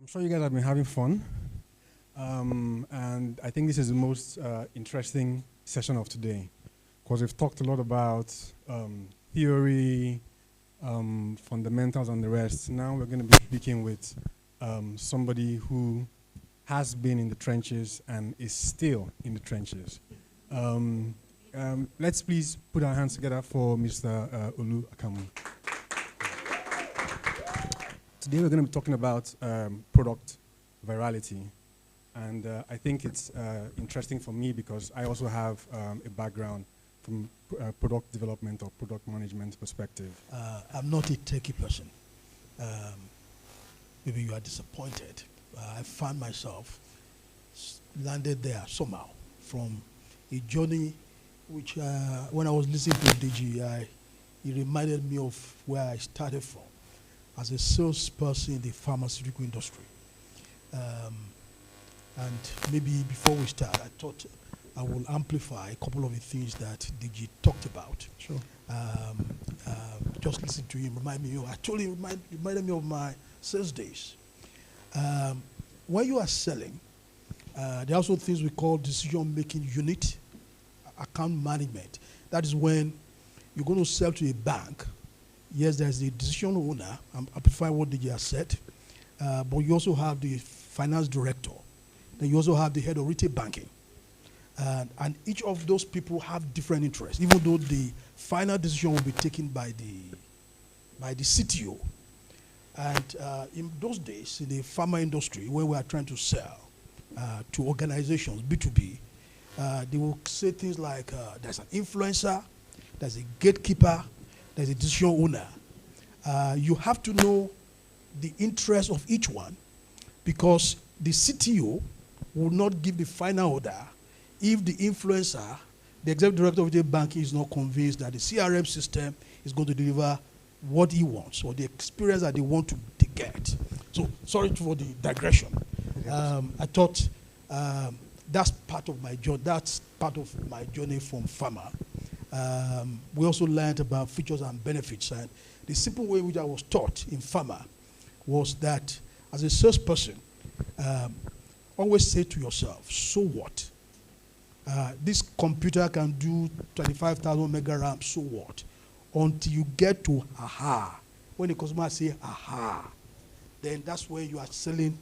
I'm sure you guys have been having fun. And I think this is the most interesting session of today because we've talked a lot about theory, fundamentals, and the rest. Now we're going to be speaking with somebody who has been in the trenches and is still in the trenches. Let's please put our hands together for Mr. Olu Akanmu. Today we're going to be talking about product virality. And I think it's interesting for me because I also have a background from product development or product management perspective. I'm not a techie person. Maybe you are disappointed. I found myself landed there somehow from a journey which when I was listening to DG, it reminded me of where I started from as a salesperson in the pharmaceutical industry. And maybe before we start, I thought I will amplify a couple of the things that DG talked about. Sure. Just listen to him, reminded me of my sales days. When you are selling, there are also things we call decision-making unit, account management. That is when you're going to sell to a bank. Yes, there's the decision owner. I'm amplifying what DG has said. But you also have the finance director. Then you also have the head of retail banking. And each of those people have different interests, even though the final decision will be taken by the CTO. And in those days, in the pharma industry, where we are trying to sell to organizations, B2B, they will say things like, there's an influencer, there's a gatekeeper, there's a decision owner. You have to know the interest of each one because the CTO will not give the final order if the influencer, the executive director of the bank, is not convinced that the CRM system is going to deliver what he wants or the experience that they want to get. So sorry for the digression. I thought that's part of my journey. That's part of my journey from pharma. We also learned about features and benefits. And the simple way which I was taught in pharma was that as a salesperson, always say to yourself, so what? This computer can do 25,000 mega RAM, so what? Until you get to aha. When the customer say aha, then that's when you are selling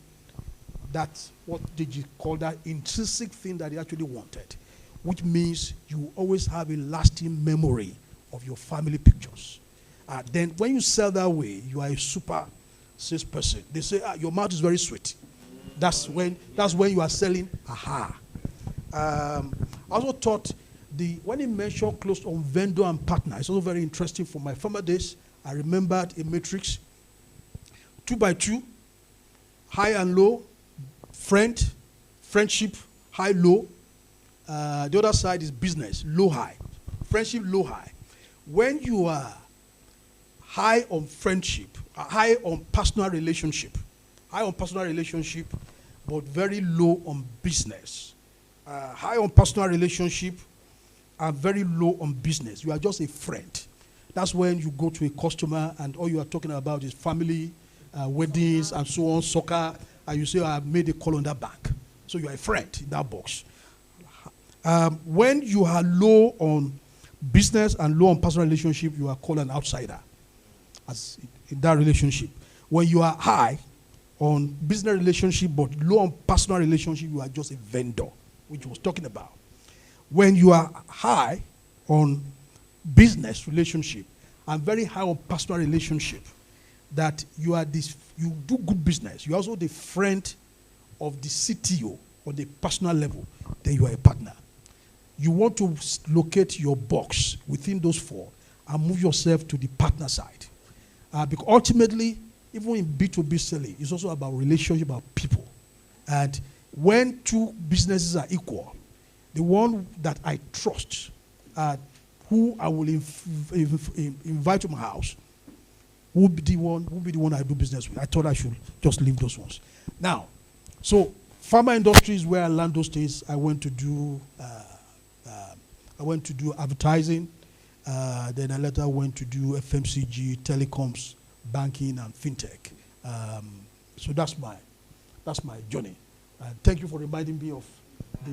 that, what did you call that, intrinsic thing that they actually wanted, which means you always have a lasting memory of your family pictures. Then when you sell that way, you are a super salesperson. They say, your mouth is very sweet. That's when you are selling aha. I also thought when he mentioned close on vendor and partner, it's also very interesting for my former days. I remembered a matrix, 2 by 2, high and low, friendship, high, low. The other side is business, low, high. Friendship, low, high. When you are high on friendship, high on personal relationship, but very low on business. High on personal relationship and very low on business. You are just a friend. That's when you go to a customer and all you are talking about is family, weddings, and so on, soccer, and you say, I have made a call on that bank. So you are a friend in that box. When you are low on business and low on personal relationship, you are called an outsider as in that relationship. When you are high on business relationship but low on personal relationship, you are just a vendor, which I was talking about. When you are high on business relationship and very high on personal relationship, that you do good business, you're also the friend of the CTO on the personal level, then you are a partner. You want to locate your box within those four and move yourself to the partner side. Because ultimately, even in B2B selling, it's also about relationship, about people. And when two businesses are equal, the one that I trust, who I will invite to my house, will be the one I do business with. I thought I should just leave those ones. Now, so pharma industry is where I learned those things. I went to do advertising. Then I later went to do FMCG, telecoms, banking, and fintech. So that's my That's my journey. And thank you for reminding me of the...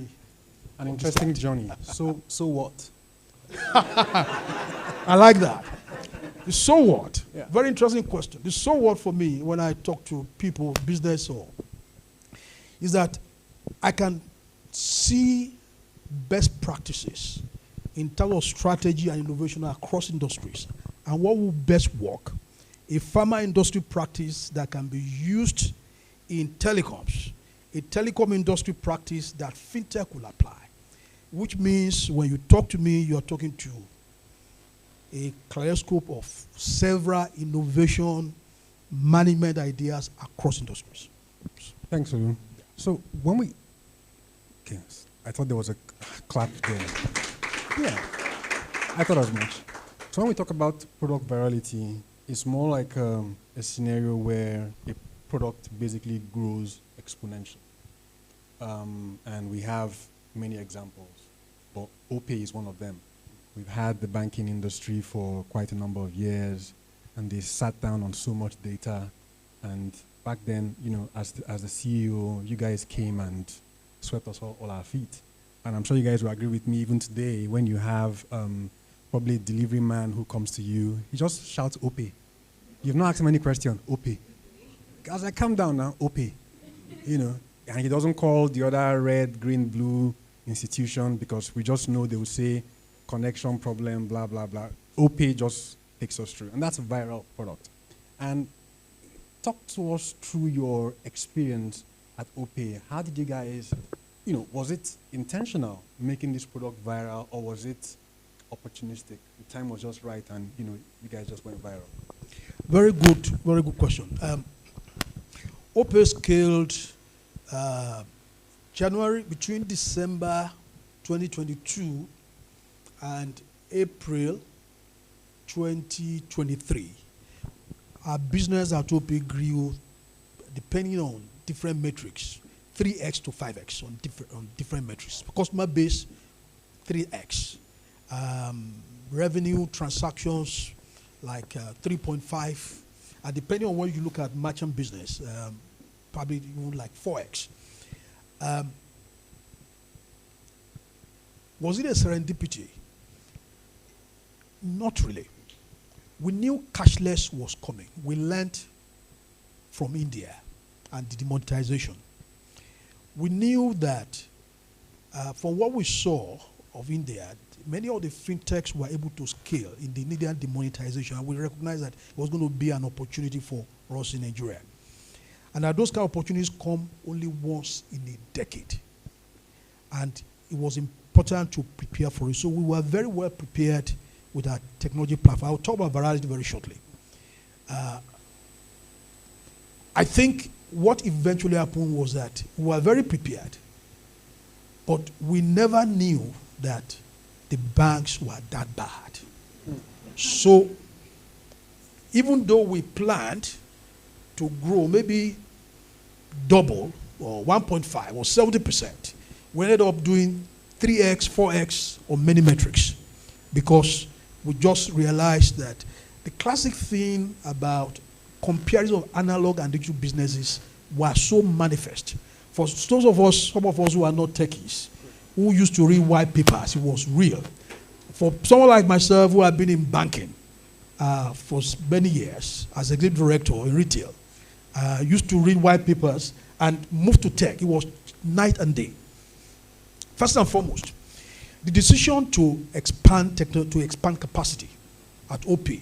An interesting journey. So what? I like that. The so what? Yeah. Very interesting question. The so what for me when I talk to people, business or, is that I can see best practices in terms of strategy and innovation across industries and what will best work. A pharma industry practice that can be used in telecoms, a telecom industry practice that fintech will apply, which means when you talk to me, you're talking to a kaleidoscope of several innovation management ideas across industries. Thanks, Olu. So when we... Okay, I thought there was a clap there. Yeah, I thought as much. So when we talk about product virality, it's more like a scenario where a product basically grows exponentially. And we have many examples, but OPay is one of them. We've had the banking industry for quite a number of years, and they sat down on so much data. And back then, you know, as the CEO, you guys came and swept us all our feet. And I'm sure you guys will agree with me even today when you have probably a delivery man who comes to you, he just shouts OPay. You've not asked him any question, OPay. Guys, like, calm down now, OPay. You know, and he doesn't call the other red, green, blue institution because we just know they will say connection problem, blah, blah, blah. OPay just takes us through. And that's a viral product. And talk to us through your experience at OPay. How did you guys, you know, was it intentional making this product viral, or was it opportunistic? The time was just right and, you know, you guys just went viral. Very good question. OPay scaled between December 2022 and April 2023. Our business at OPay grew, depending on different metrics, 3x to 5x on different metrics. Customer base, 3x. Revenue, transactions, like 3.5. And depending on where you look at merchant business, probably even like 4x. Was it a serendipity? Not really. We knew cashless was coming. We learned from India and the demonetization. We knew that from what we saw of India, many of the fintechs were able to scale in the Indian demonetization, and we recognized that it was going to be an opportunity for us in Nigeria. And that those kind of opportunities come only once in a decade. And it was important to prepare for it. So we were very well prepared with our technology platform. I'll talk about Virality very shortly. I think what eventually happened was that we were very prepared, but we never knew that the banks were that bad. So even though we planned to grow maybe double or 1.5 or 70%, we ended up doing 3x, 4x on many metrics because we just realized that the classic thing about comparison of analog and digital businesses were so manifest. For those of us, some of us who are not techies, who used to read white papers, it was real. For someone like myself who had been in banking for many years as executive director in retail, used to read white papers and move to tech. It was night and day. First and foremost, the decision to expand capacity at OPay,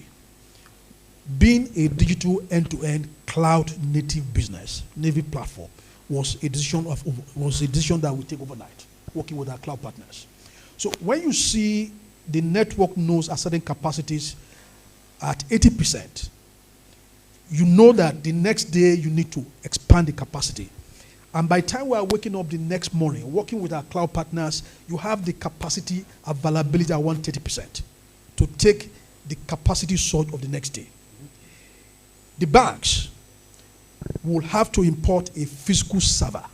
being a digital end-to-end cloud-native business, native platform, was a decision that we take overnight, working with our cloud partners. So when you see the network knows at certain capacities at 80%, you know that the next day you need to expand the capacity. And by the time we are waking up the next morning, working with our cloud partners, you have the capacity availability at 130% to take the capacity surge of the next day. The banks will have to import a physical server.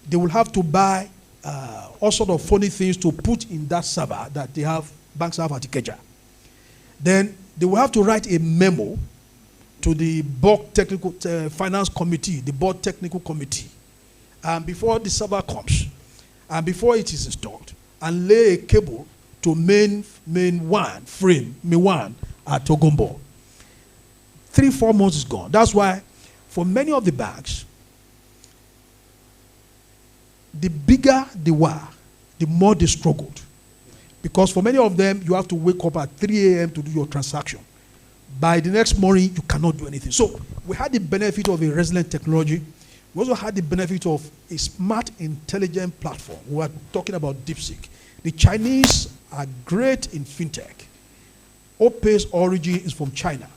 They will have to buy all sorts of funny things to put in that server that banks have at Ikeja. Then they will have to write a memo to the board technical finance committee, the board technical committee, and before the server comes, and before it is installed, and lay a cable to main one at Togombo. 3-4 months is gone. That's why for many of the banks, the bigger they were, the more they struggled. Because for many of them, you have to wake up at 3 a.m. to do your transaction. By the next morning, you cannot do anything. So we had the benefit of a resilient technology. We also had the benefit of a smart, intelligent platform. We were talking about DeepSeek. The Chinese are great in fintech. OPay's origin is from China.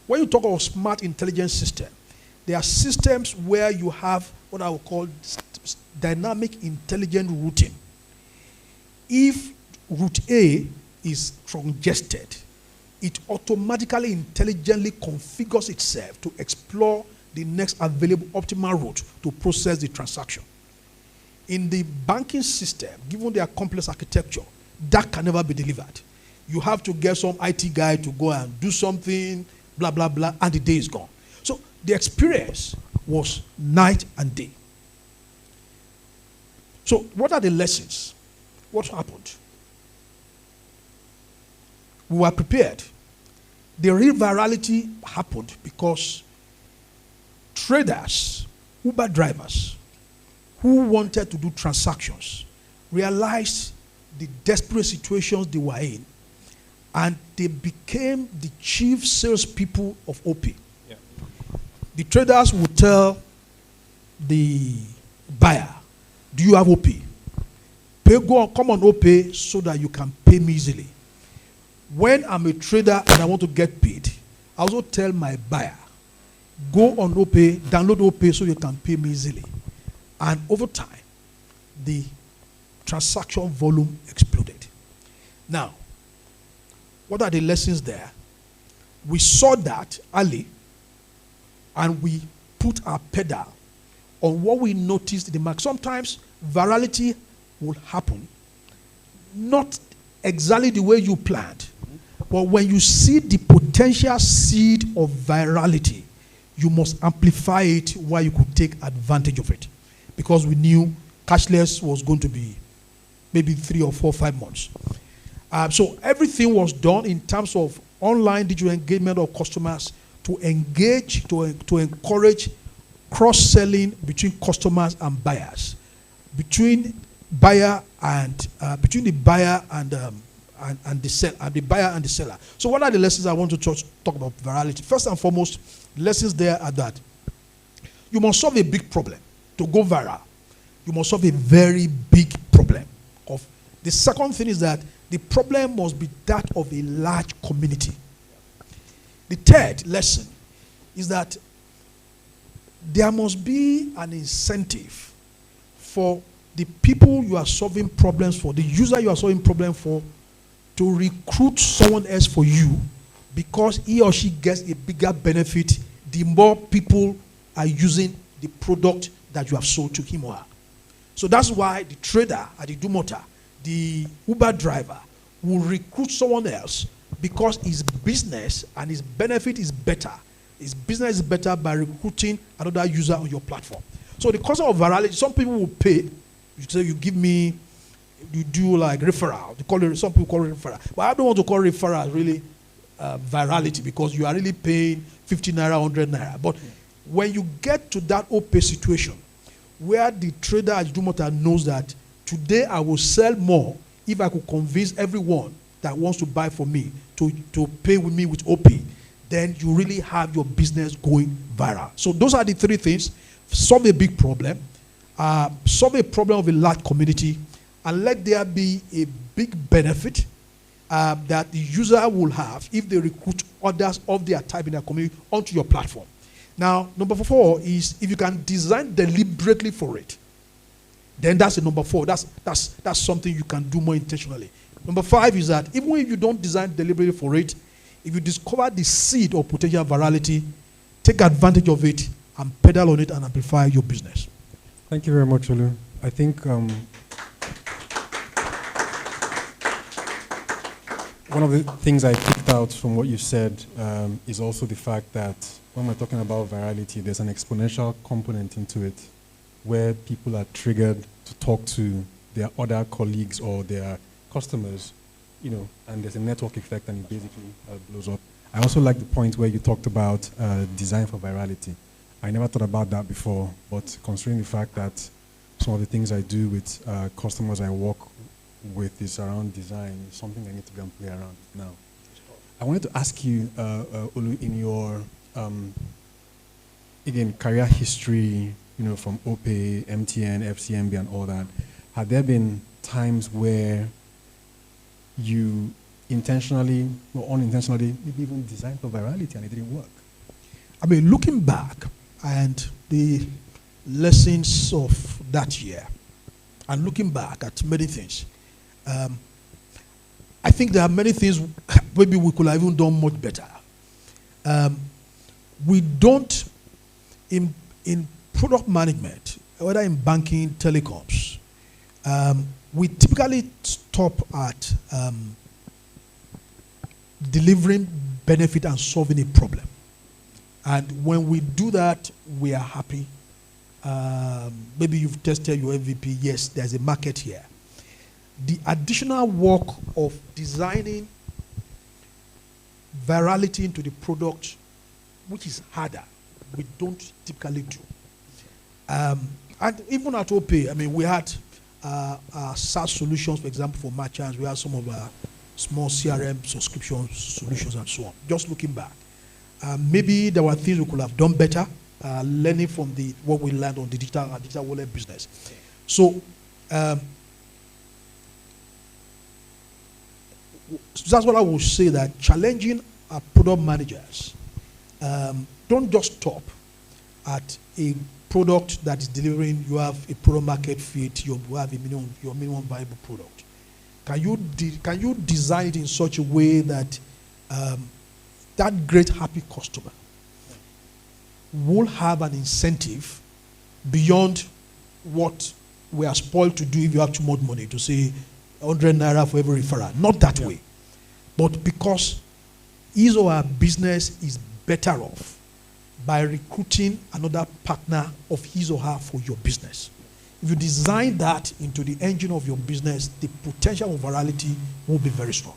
When you talk about smart, intelligent system, there are systems where you have what I would call dynamic, intelligent routing. If route A is congested, it automatically, intelligently configures itself to explore the next available optimal route to process the transaction. In the banking system, given their complex architecture, that can never be delivered. You have to get some IT guy to go and do something, blah, blah, blah, and the day is gone. So the experience was night and day. So what are the lessons? What happened? We were prepared. The real virality happened because traders, Uber drivers, who wanted to do transactions realized the desperate situations they were in, and they became the chief salespeople of OP. Yeah. The traders would tell the buyer, do you have OP? Come on OP so that you can pay me easily. When I'm a trader and I want to get paid, I also tell my buyer, go on OP, download OP so you can pay me easily. And over time, the transaction volume exploded. Now, what are the lessons there? We saw that early, and we put our pedal on what we noticed in the market. Sometimes virality will happen, not exactly the way you planned, but when you see the potential seed of virality, you must amplify it while you could take advantage of it. Because we knew cashless was going to be maybe 3 or 4 or 5 months. So everything was done in terms of online digital engagement of customers to engage, to encourage cross-selling between customers and buyers, between the buyer and the seller. So what are the lessons I want to talk about virality? First and foremost, lessons there are that you must solve a big problem to go viral. You must solve a very big problem. The second thing is that the problem must be that of a large community. The third lesson is that there must be an incentive for the people you are solving problems for, the user you are solving problems for, to recruit someone else for you, because he or she gets a bigger benefit the more people are using the product that you have sold to him or her. So that's why the trader at the Dumota, the Uber driver, will recruit someone else because his business and his benefit is better. His business is better by recruiting another user on your platform. So the concept of virality, some people will pay. You say, you give me, you do like referral. Some people call it referral. But I don't want to call referral really virality, because you are really paying 50 naira, 100 naira. But when you get to that OP situation, where the trader at Dumota knows that today I will sell more if I could convince everyone that wants to buy from me to pay with me with OP, then you really have your business going viral. So those are the 3 things. Solve a big problem, solve a problem of a large community, and let there be a big benefit that the user will have if they recruit others of their type in their community onto your platform. Now, number 4 is if you can design deliberately for it, then that's the number 4. That's something you can do more intentionally. Number 5 is that even if you don't design deliberately for it, if you discover the seed of potential virality, take advantage of it and pedal on it and amplify your business. Thank you very much, Olu. I think one of the things I picked out from what you said is also the fact that when we're talking about virality, there's an exponential component into it where people are triggered to talk to their other colleagues or their customers, and there's a network effect and it basically blows up. I also like the point where you talked about design for virality. I never thought about that before, but considering the fact that some of the things I do with customers I work with is around design, something I need to go and play around with now. I wanted to ask you, Olu, in your, again, career history, from OPE, MTN, FCMB and all that, have there been times where you intentionally or unintentionally maybe even designed for virality and it didn't work? I mean, looking back and the lessons of that year and looking back at many things, I think there are many things maybe we could have even done much better. We don't, in product management, whether in banking, telecoms, we typically stop at delivering benefit and solving a problem. And when we do that, we are happy. Maybe you've tested your MVP. Yes, there's a market here. The additional work of designing virality into the product, which is harder, we don't typically do. And even at OPE, I mean, we had SaaS solutions, for example, for merchants. We had some of our small CRM subscription solutions and so on. Just looking back. Maybe there were things we could have done better, learning from what we learned on the digital wallet business. So that's what I would say, that challenging our product managers, don't just stop at a product that is delivering. You have a product market fit, you have your minimum viable product. Can you design it in such a way that that great happy customer will have an incentive beyond what we are spoiled to do if you have too much money, to say 100 naira for every referral? Not that way. But because his or her business is better off by recruiting another partner of his or her for your business. If you design that into the engine of your business, the potential of virality will be very strong.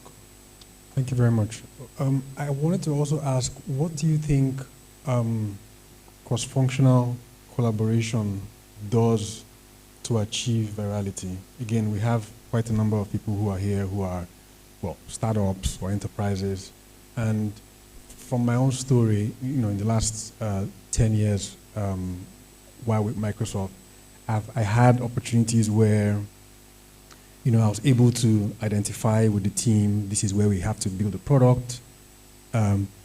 Thank you very much. I wanted to also ask, what do you think cross-functional collaboration does to achieve virality? Again, we have quite a number of people who are here who are, well, startups or enterprises. And from my own story, in the last 10 years while with Microsoft, I had opportunities where I was able to identify with the team, this is where we have to build a product,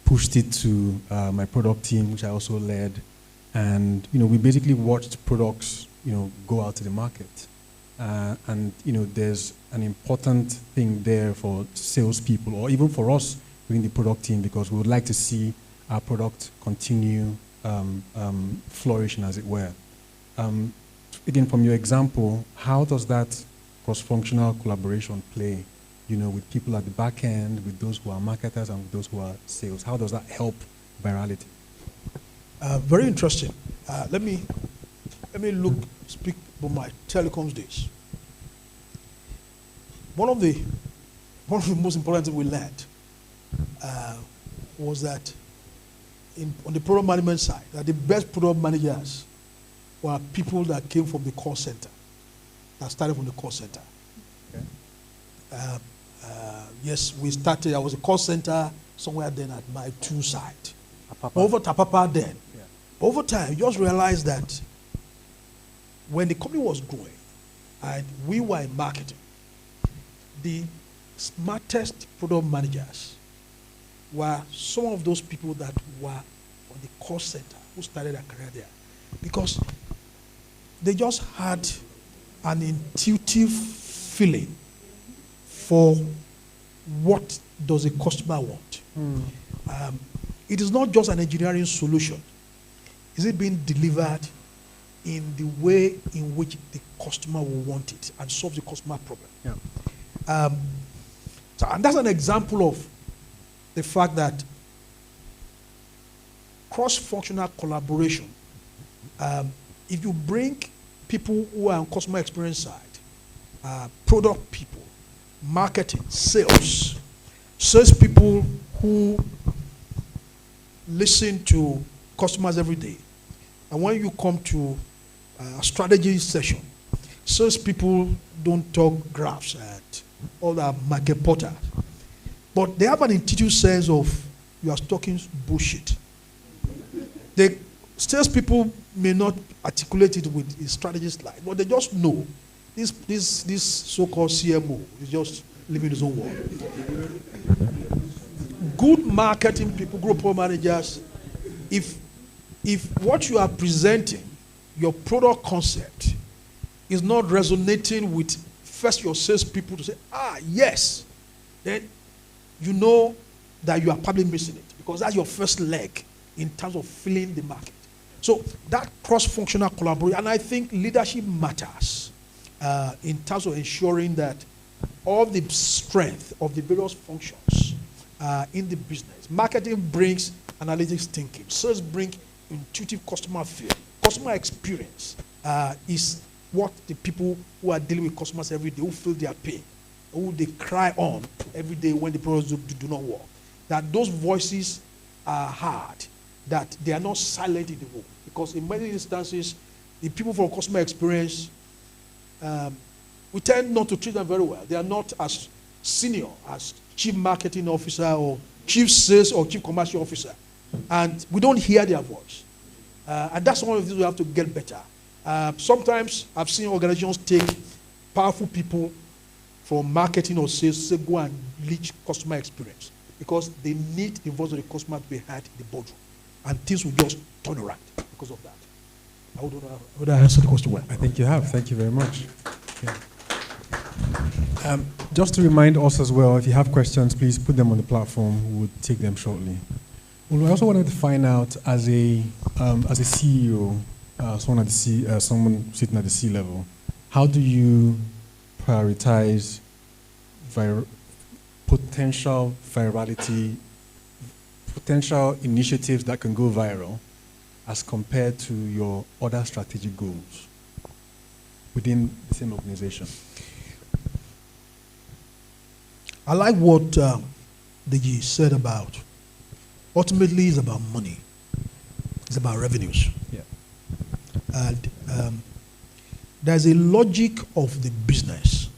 pushed it to my product team, which I also led. And, we basically watched products, go out to the market. And, there's an important thing there for salespeople or even for us within the product team, because we would like to see our product continue flourishing, as it were. Again, from your example, how does that cross-functional collaboration play, with people at the back end, with those who are marketers and with those who are sales? How does that help virality? Very interesting. Let me speak about my telecoms days. One of the most important things we learned was that on the product management side, that the best product managers were people that came from the call center, that started from the call center. Okay. Yes, we started, I was a call center somewhere then at my 2 site. Over Tapapa then. Yeah. Over time, you just realized that when the company was growing and we were in marketing, the smartest product managers were some of those people that were on the call center, who started their career there. Because they just had an intuitive feeling for what does a customer want. It is not just an engineering solution. Is it being delivered in the way in which the customer will want it and solve the customer problem? Yeah. So, and that's an example of the fact that cross-functional collaboration, if you bring people who are on customer experience side, product people, marketing, sales people who listen to customers every day, and when you come to a strategy session, sales people don't talk graphs and all that market porter, but they have an intuitive sense of you are talking bullshit. The salespeople may not articulate it with a strategy slide, but they just know this so-called CMO is just living his own world. Good marketing people, group managers, if what you are presenting, your product concept, is not resonating with first your salespeople to say, yes, then you know that you are probably missing it, because that's your first leg in terms of filling the market. So that cross-functional collaboration, and I think leadership matters in terms of ensuring that all the strength of the various functions in the business. Marketing brings analytics thinking. Sales bring intuitive customer feel. Customer experience is what the people who are dealing with customers every day, who feel their pain, who they cry on every day when the products do not work, that those voices are heard, that they are not silent in the room. Because in many instances, the people from customer experience, we tend not to treat them very well. They are not as senior as chief marketing officer or chief sales or chief commercial officer. And we don't hear their voice. And that's one of the things we have to get better. Sometimes I've seen organizations take powerful people from marketing or sales, say go and lead customer experience, because they need the voice of the customer to be heard in the boardroom. And things will just turn around because of that. I would answer the question well. I think you have. Thank you very much. Yeah. Just to remind us as well, if you have questions, please put them on the platform. We'll take them shortly. Well, I also wanted to find out, as a CEO, someone sitting at the C level, how do you prioritize potential virality, potential initiatives that can go viral, as compared to your other strategic goals within the same organization? I like what Deji said about, ultimately it's about money. It's about revenues. Yeah. And there's a logic of the business.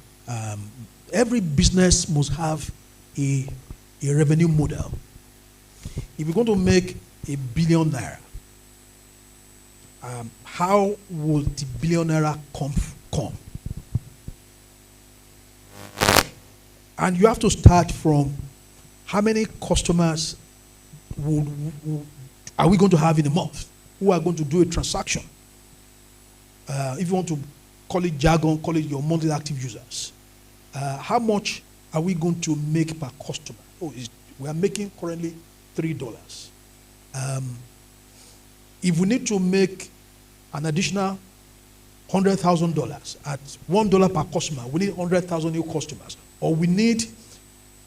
Every business must have a revenue model. If you're going to make $1 billion, how will the $1 billion come? And you have to start from how many customers are we going to have in a month who are going to do a transaction? If you want to call it jargon, call it your monthly active users. How much are we going to make per customer? We are making currently $3. If we need to make an additional $100,000 at $1 per customer, we need 100,000 new customers. Or we need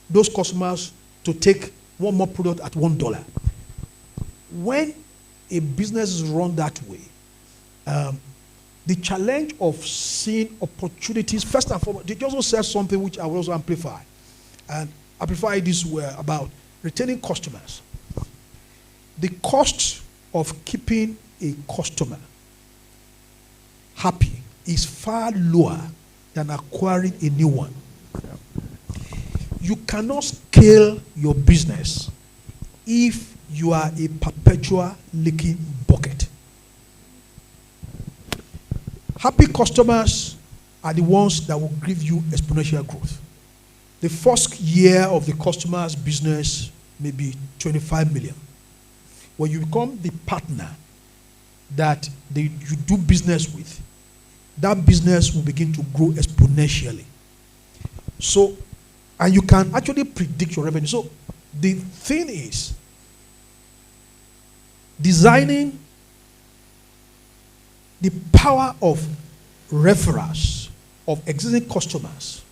those customers to take one more product at $1. When a business is run that way, the challenge of seeing opportunities, first and foremost, they also said something which I will also amplify. And amplify this way about retaining customers. The cost of keeping a customer happy is far lower than acquiring a new one. You cannot scale your business if you are a perpetual leaking bucket. Happy customers are the ones that will give you exponential growth. The first year of the customer's business may be 25 million. When you become the partner that you do business with, that business will begin to grow exponentially. So, and you can actually predict your revenue. So the thing is, designing the power of referrals of existing customers,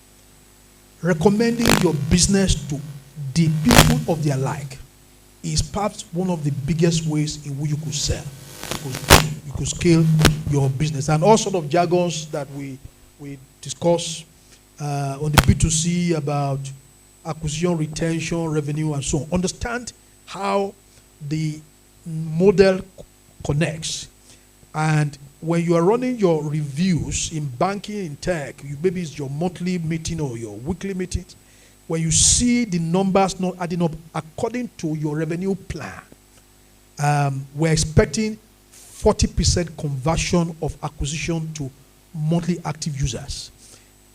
recommending your business to the people of their like is perhaps one of the biggest ways in which you could sell. You could scale your business. And all sort of jargons that we discuss on the B2C about acquisition, retention, revenue, and so on. Understand how the model connects. And when you are running your reviews in banking, in tech, maybe it's your monthly meeting or your weekly meeting, when you see the numbers not adding up according to your revenue plan, we're expecting 40% conversion of acquisition to monthly active users.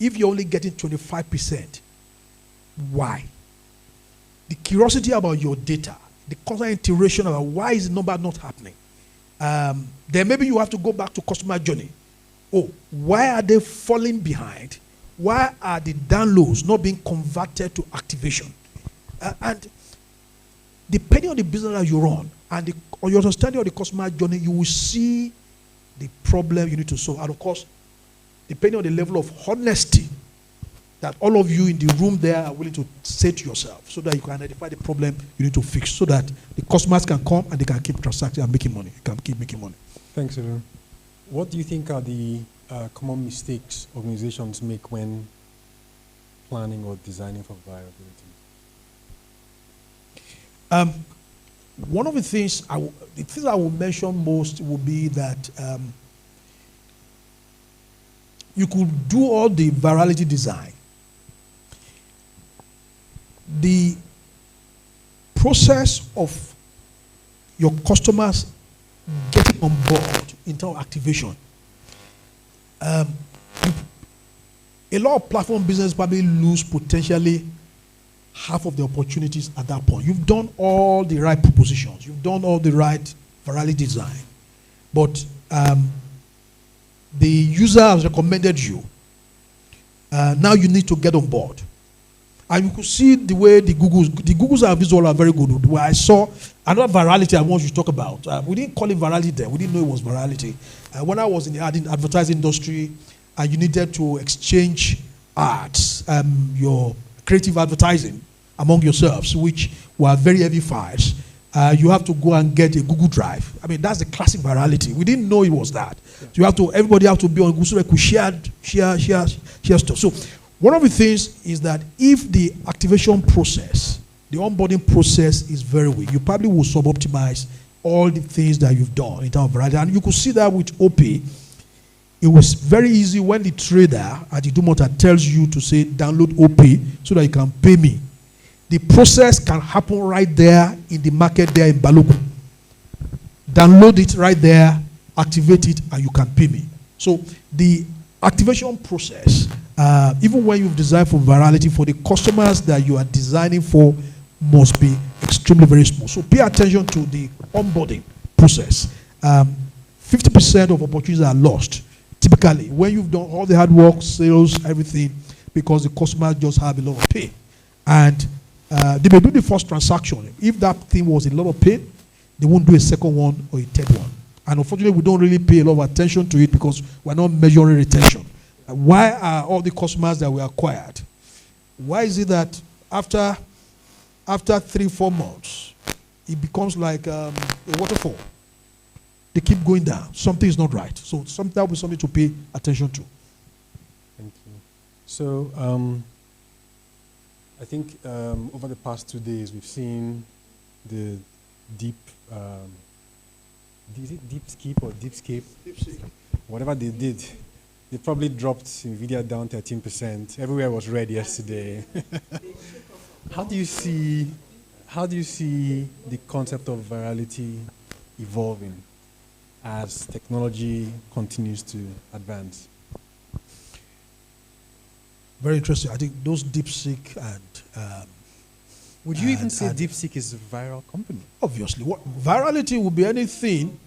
If you're only getting 25%, why? The curiosity about your data, the constant iteration about why is the number not happening. Then maybe you have to go back to customer journey. Oh, why are they falling behind? Why are the downloads not being converted to activation? And depending on the business that you run and or your understanding of the customer journey, you will see the problem you need to solve. And of course, depending on the level of honesty that all of you in the room there are willing to say to yourself, so that you can identify the problem you need to fix, so that the customers can come and they can keep transacting and making money. You can keep making money. Thanks, Olu. What do you think are the common mistakes organizations make when planning or designing for viability? One of the things I will mention most will be that you could do all the virality design. The process of your customers getting on board in terms of activation. A lot of platform business probably lose potentially half of the opportunities at that point. You've done all the right propositions. You've done all the right virality design. But the user has recommended you. Now you need to get on board. And you could see the way the Googles are visual are very good. Where I saw another virality I want you to talk about. We didn't call it virality then. We didn't know it was virality. When I was in the advertising industry, and you needed to exchange ads, your creative advertising among yourselves, which were very heavy files, you have to go and get a Google Drive. I mean, that's the classic virality. We didn't know it was that. Yeah. So everybody have to be on Google so they could share stuff. So one of the things is that if the activation process, the onboarding process is very weak, you probably will sub-optimize all the things that you've done in terms of variety. And you could see that with OP. It was very easy when the trader at the Dumota tells you to say, download OP so that you can pay me. The process can happen right there in the market there in Balogun. Download it right there, activate it, and you can pay me. So the activation process, even when you've designed for virality, for the customers that you are designing for, must be extremely very small. So pay attention to the onboarding process. 50% of opportunities are lost, typically, when you've done all the hard work, sales, everything, because the customers just have a lot of pain. And they may do the first transaction. If that thing was a lot of pain, they won't do a second one or a third one. And unfortunately, we don't really pay a lot of attention to it because we're not measuring retention. Why are all the customers that we acquired? Why is it that after 3-4 months, it becomes like a waterfall? They keep going down. Something is not right. So that will be something to pay attention to. Thank you. So I think over the past 2 days, we've seen the deep skip or deepscape? DeepSeek. Whatever they did, they probably dropped NVIDIA down 13%. Everywhere was red yesterday. How do you see the concept of virality evolving as technology continues to advance? Very interesting. I think those DeepSeek and would you even say DeepSeek is a viral company? Obviously. Virality would be anything,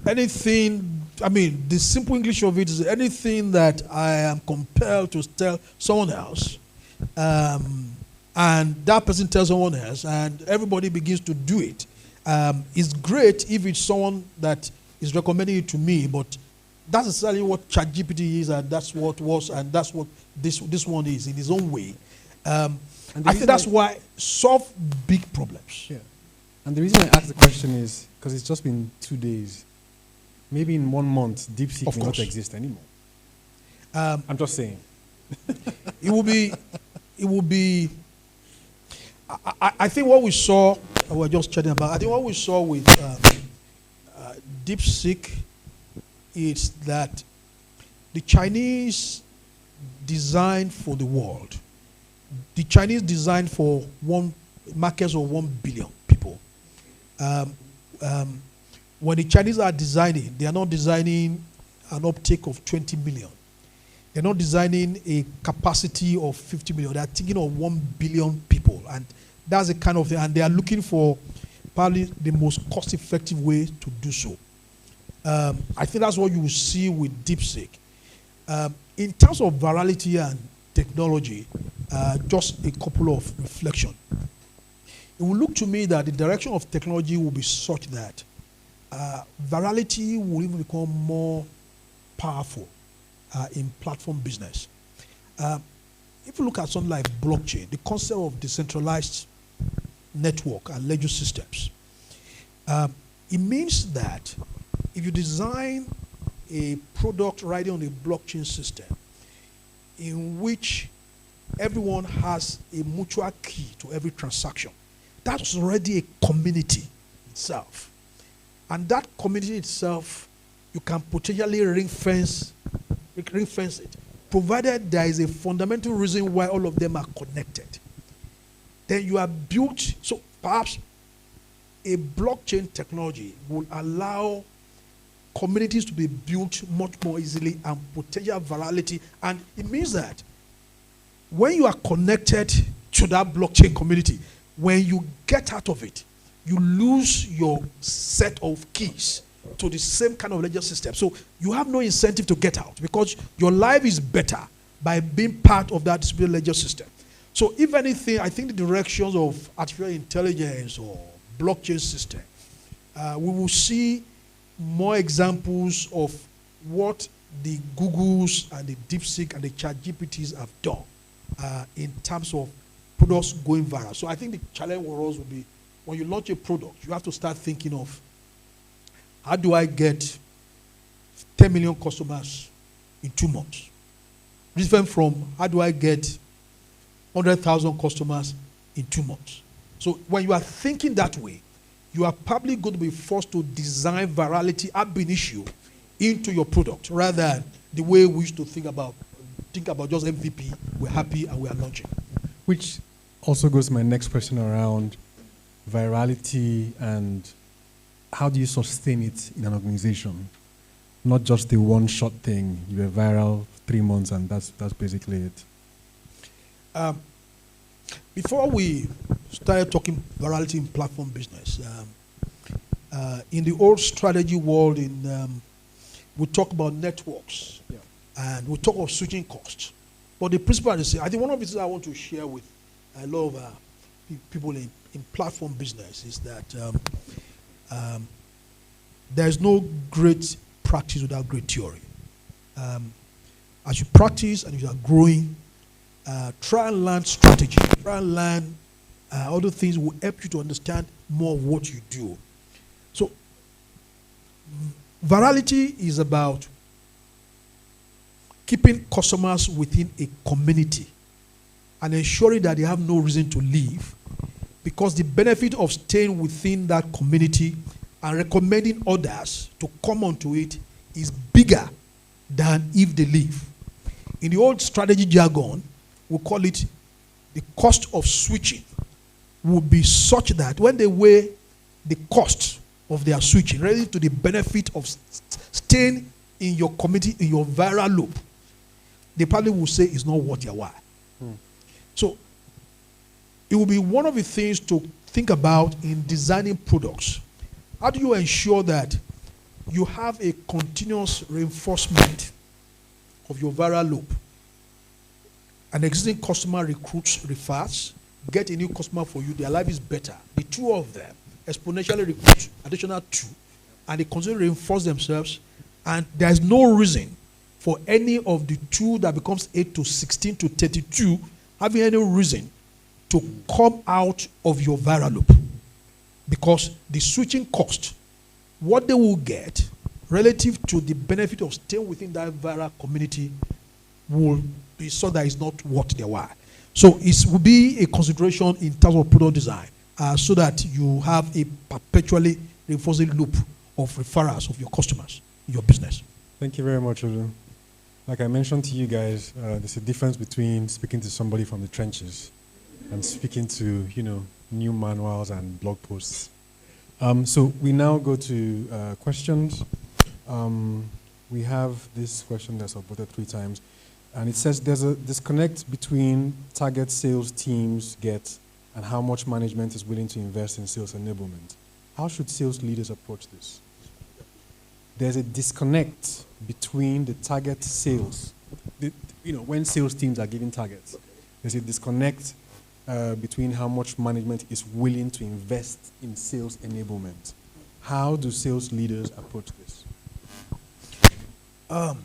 I mean, the simple English of it is anything that I am compelled to tell someone else, and that person tells someone else, and everybody begins to do it. It's great if it's someone that is recommending it to me, but that's necessarily what ChatGPT is, and that's what was, and that's what this one is in his own way. I think that's why solve big problems. Yeah. And the reason I asked the question is because it's just been 2 days. Maybe in 1 month, DeepSeek may not exist anymore. I'm just saying. It will be, I think what we saw, we were just chatting about, I think what we saw with DeepSeek is that the Chinese designed for the world. The Chinese designed for markets of 1 billion people. When the Chinese are designing, they are not designing an uptake of 20 million. They're not designing a capacity of 50 million. They are thinking of 1 billion people. And that's the kind of thing. And they are looking for probably the most cost-effective way to do so. I think that's what you will see with DeepSeek. In terms of virality and technology, just a couple of reflections. It will look to me that the direction of technology will be such that virality will even become more powerful in platform business. If you look at something like blockchain, the concept of decentralized network and ledger systems, it means that if you design a product riding on a blockchain system in which everyone has a mutual key to every transaction, that's already a community itself. And that community itself, you can potentially ring fence it, provided there is a fundamental reason why all of them are connected. Then you are built, so perhaps a blockchain technology will allow communities to be built much more easily and potential virality. And it means that when you are connected to that blockchain community, when you get out of it, you lose your set of keys to the same kind of ledger system. So you have no incentive to get out because your life is better by being part of that distributed ledger system. So if anything, I think the directions of artificial intelligence or blockchain system, we will see more examples of what the Googles and the DeepSeek and the ChatGPTs have done in terms of products going viral. So I think the challenge for us will be when you launch a product, you have to start thinking of how do I get 10 million customers in 2 months? Different from how do I get 100,000 customers in 2 months? So when you are thinking that way, you are probably going to be forced to design virality ab initio into your product rather than the way we used to think about just MVP, we're happy and we are launching. Which also goes to my next question around virality and how do you sustain it in an organization? Not just the one-shot thing. You were viral 3 months and that's basically it. Before we started talking virality in platform business, in the old strategy world, we talk about networks, and we talk of switching costs. But the principle is the same. I think one of the things I want to share with a lot of people in platform business is that there's no great practice without great theory. As you practice and you are growing, try and learn strategy. Try and learn other things will help you to understand more of what you do. So, virality is about keeping customers within a community and ensuring that they have no reason to leave, because the benefit of staying within that community and recommending others to come onto it is bigger than if they leave. In the old strategy jargon, we call it the cost of switching will be such that when they weigh the cost of their switching relative to the benefit of staying in your community, in your viral loop, they probably will say it's not worth your while. So it will be one of the things to think about in designing products. How do you ensure that you have a continuous reinforcement of your viral loop? An existing customer recruits, refers, get a new customer for you, their life is better. The two of them exponentially recruit additional two, and they continue to reinforce themselves, and there is no reason for any of the two that becomes 8 to 16 to 32 having any reason to come out of your viral loop, because the switching cost, what they will get relative to the benefit of staying within that viral community, will be so that it's not what they were. So it will be a consideration in terms of product design, so that you have a perpetually reinforcing loop of referrals of your customers in your business. Thank you very much, Olu. Like I mentioned to you guys, there's a difference between speaking to somebody from the trenches and speaking to, new manuals and blog posts. So we now go to questions. We have this question that's upvoted 3 times, and it says there's a disconnect between target sales teams get and how much management is willing to invest in sales enablement. How should sales leaders approach this? There's a disconnect between the target sales, when sales teams are giving targets, there's a disconnect between how much management is willing to invest in sales enablement. How do sales leaders approach this? I've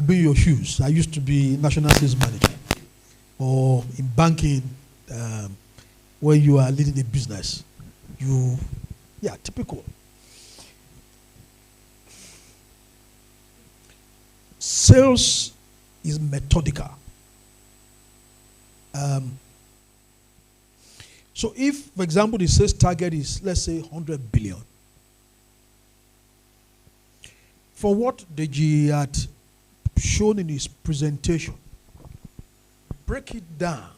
been in your shoes. I used to be national sales manager, or in banking, where you are leading a business. Typical. Sales is methodical. So if, for example, the sales target is, let's say, 100 billion, for what Deji had shown in his presentation, break it down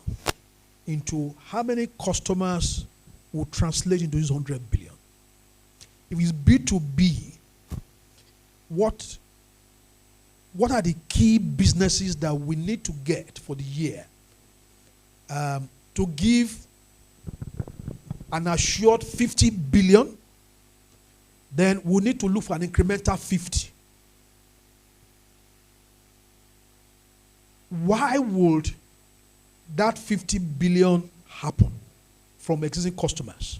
into how many customers will translate into this 100 billion. If it's B2B, what are the key businesses that we need to get for the year to give an assured 50 billion? Then we need to look for an incremental 50. Why would that 50 billion happen from existing customers?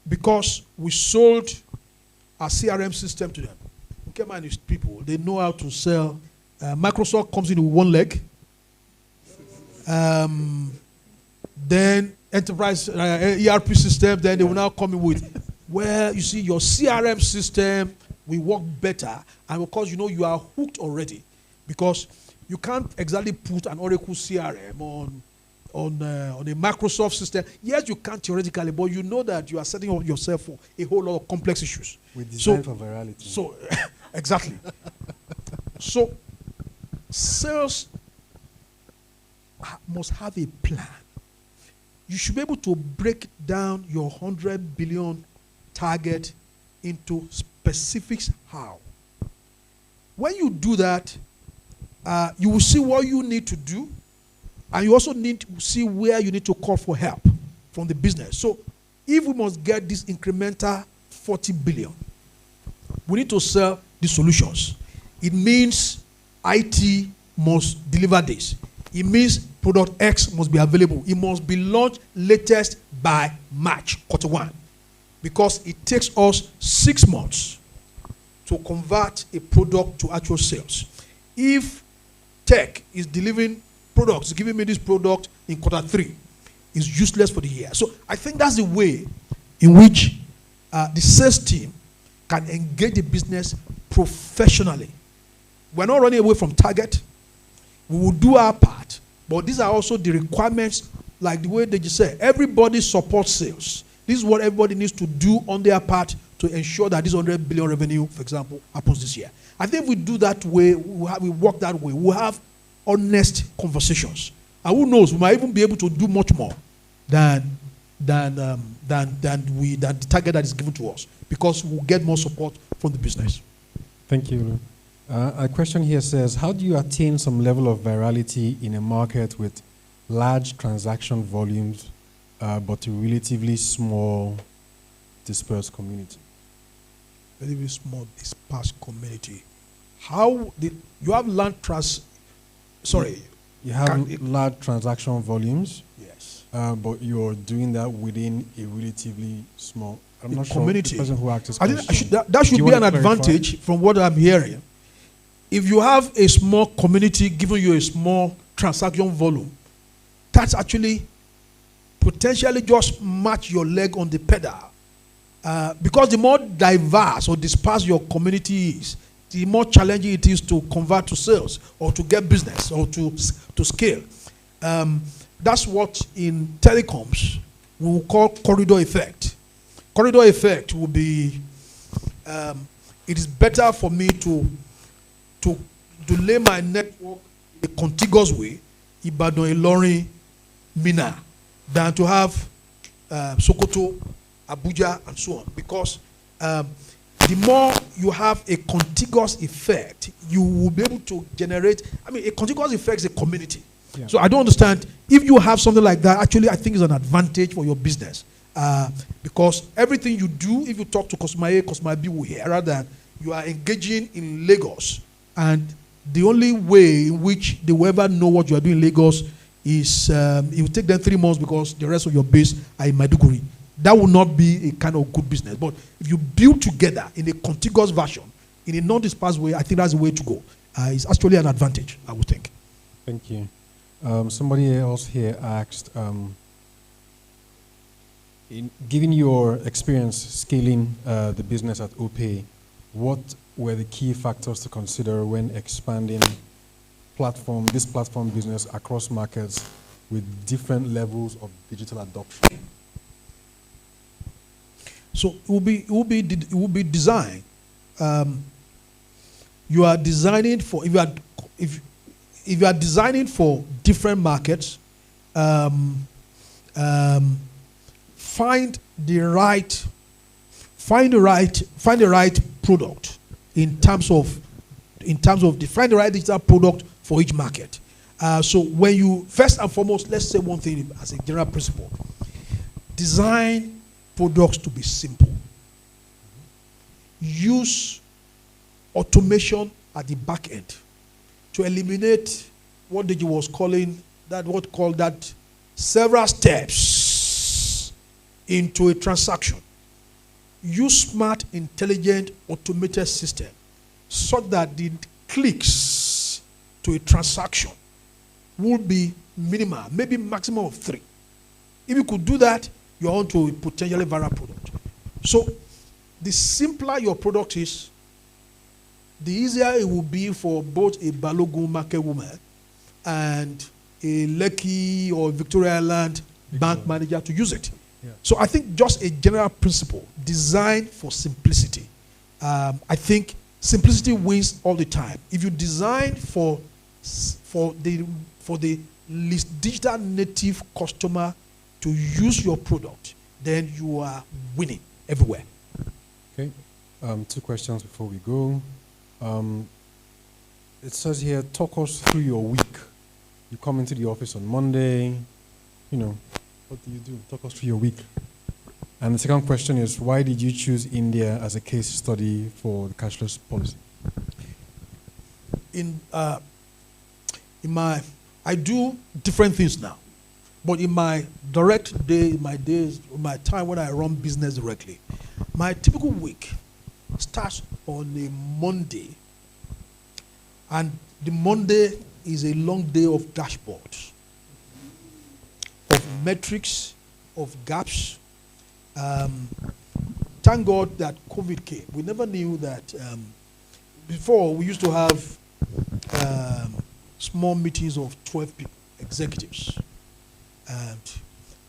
Because we sold our CRM system to them. Nkem and his people, they know how to sell. Microsoft comes in with one leg. Then enterprise ERP system, then they will now come in with, well, you see, your CRM system will work better, and because you are hooked already, because you can't exactly put an Oracle CRM on a Microsoft system. Yes, you can theoretically, but you know that you are setting up yourself for a whole lot of complex issues. We design for virality. So, exactly. So, sales must have a plan. You should be able to break down your 100 billion target into specifics how. When you do that, you will see what you need to do, and you also need to see where you need to call for help from the business. So if we must get this incremental 40 billion, we need to sell the solutions. It means IT must deliver this. It means product X must be available. It must be launched latest by March, Q1. Because it takes us 6 months to convert a product to actual sales. If tech is delivering products, giving me this product in Q3, it's useless for the year. So I think that's the way in which the sales team can engage the business professionally. We're not running away from target. We will do our part, but these are also the requirements, like the way they just said, everybody supports sales. This is what everybody needs to do on their part to ensure that this 100 billion revenue, for example, happens this year. I think if we do that way, we work that way, we'll have honest conversations. And who knows, we might even be able to do much more than the target that is given to us, because we'll get more support from the business. Thank you. A question here says, how do you attain some level of virality in a market with large transaction volumes, but a relatively small dispersed community? Relatively small dispersed community. How did you have You have large transaction volumes. Yes. But you're doing that within a relatively small. I'm not community. sure the person who asked this question. That should be an advantage from what I'm hearing. if you have a small community giving you a small transaction volume, that's actually potentially just match your leg on the pedal. Because the more diverse or dispersed your community is, the more challenging it is to convert to sales or to get business or to scale. That's what in telecoms we will call corridor effect. Corridor effect will be, it is better for me to lay my network in a contiguous way, Ibadan, Ilorin, Mina, than to have Sokoto, Abuja, and so on. Because the more you have a contiguous effect, you will be able to generate, a contiguous effect is a community. Yeah. So I don't understand, if you have something like that, actually I think it's an advantage for your business. Because everything you do, if you talk to customer A, customer B will hear, rather than you are engaging in Lagos, and the only way in which they will ever know what you are doing in Lagos is it will take them 3 months because the rest of your base are in Maiduguri. That will not be a kind of good business. But if you build together in a contiguous version, in a non-dispersed way, I think that's the way to go. It's actually an advantage, I would think. Thank you. Somebody else here asked, given your experience scaling the business at OPay, what were the key factors to consider when expanding this platform business across markets with different levels of digital adoption? So it will be design. You are designing for, if you are designing for different markets, find the right product find the right digital product for each market. So when you, first and foremost, let's say one thing as a general principle: design products to be simple. Use automation at the back end to eliminate what Digi was calling that several steps into a transaction. Use smart, intelligent, automated system such that the clicks to a transaction will be minimal, maybe maximum of 3. If you could do that, you're onto a potentially viral product. So the simpler your product is, the easier it will be for both a Balogun market woman and a Lekki or Victoria Island bank manager to use it. Yeah. So I think just a general principle, design for simplicity. I think simplicity wins all the time. If you design for the least digital native customer to use your product, then you are winning everywhere. Okay, 2 questions before we go. It says here, talk us through your week. You come into the office on Monday, what do you do? Talk us through your week. And the second question is, why did you choose India as a case study for the cashless policy? I do different things now, but in my direct day, my time when I run business directly, my typical week starts on a Monday, and the Monday is a long day of dashboards, of metrics, of gaps. Thank God that COVID came. We never knew that. Before, we used to have small meetings of 12 people, executives. And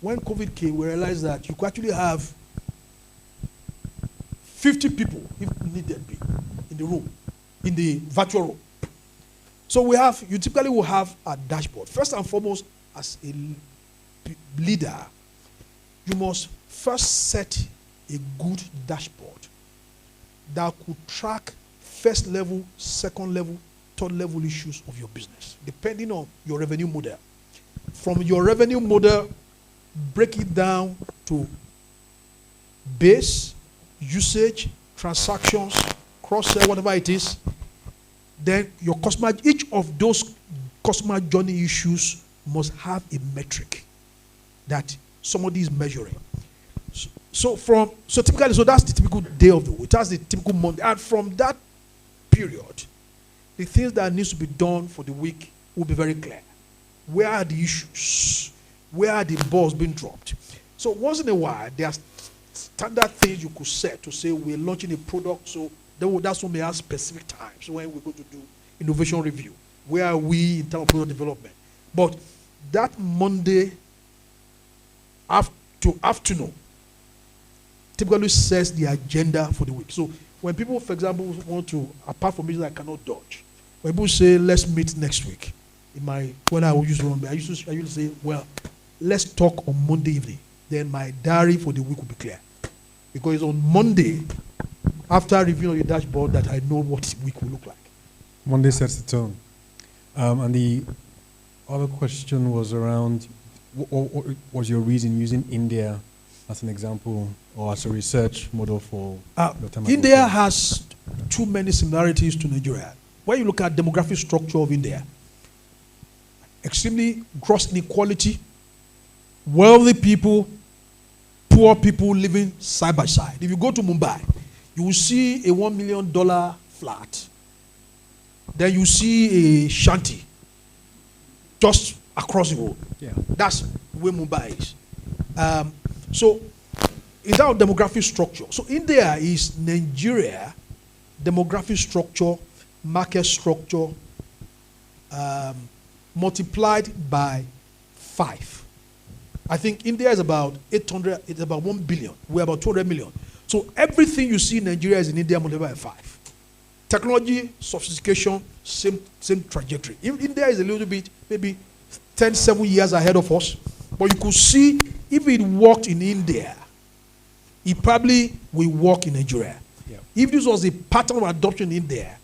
when COVID came, we realized that you could actually have 50 people, if needed be, in the room, in the virtual room. So you typically will have a dashboard. First and foremost, as a leader, you must first set a good dashboard that could track first level, second level, third level issues of your business, depending on your revenue model. From your revenue model, break it down to base, usage, transactions, cross-sell, whatever it is. Then your customer, each of those customer journey issues must have a metric that somebody is measuring. So that's the typical day of the week. That's the typical Monday. And from that period, the things that needs to be done for the week will be very clear. Where are the issues? Where are the balls being dropped? So once in a while, there are standard things you could set to say we're launching a product, so that's when we have specific times when we're going to do innovation review. Where are we in terms of product development? But that Monday afternoon typically sets the agenda for the week. So when people, for example, want to, apart from meetings I cannot dodge, when people say, let's meet next week, when I used to I used to say, well, let's talk on Monday evening. Then my diary for the week will be clear. Because it's on Monday, after reviewing your dashboard, that I know what the week will look like. Monday sets the tone. And the other question was around, what was your reason using India as an example or as a research model for your time? India has too many similarities to Nigeria. When you look at demographic structure of India, extremely gross inequality, wealthy people, poor people living side by side. If you go to Mumbai, you will see a $1 million flat. Then you see a shanty just across the road. Yeah. That's where Mumbai is. So in terms of demographic structure, so India is Nigeria, demographic structure, market structure, multiplied by 5. I think India is about 800, it's about 1 billion. We're about 200 million. So everything you see in Nigeria is in India multiplied by 5. Technology, sophistication, same trajectory. India is a little bit, maybe 7 years ahead of us. But you could see if it worked in India, it probably will work in Nigeria. Yeah. If this was a pattern of adoption in India,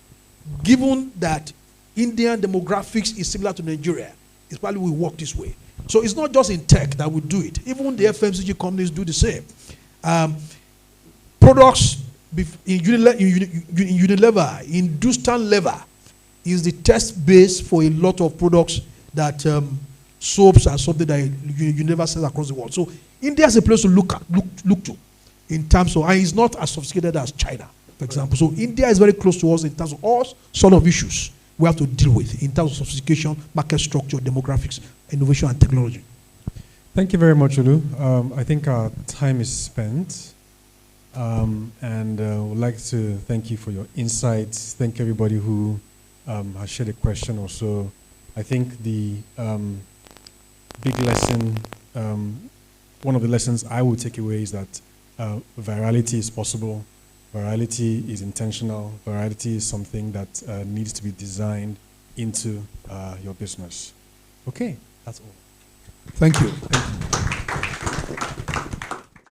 given that Indian demographics is similar to Nigeria, it probably will work this way. So it's not just in tech that we do it. Even the FMCG companies do the same. Products in Unilever, in Dustan lever, is the test base for a lot of products that soaps are something that Unilever sells across the world. So India is a place to look to in terms of, and it's not as sophisticated as China, for example. So India is very close to us in terms of all sort of issues we have to deal with in terms of sophistication, market structure, demographics, innovation, and technology. Thank you very much, Olu. I think our time is spent. And would like to thank you for your insights. Thank everybody who has shared a question or so. I think the big lesson, one of the lessons I would take away is that virality is possible. Virality is intentional. Virality is something that needs to be designed into your business. Okay, that's all. Thank you. Thank you.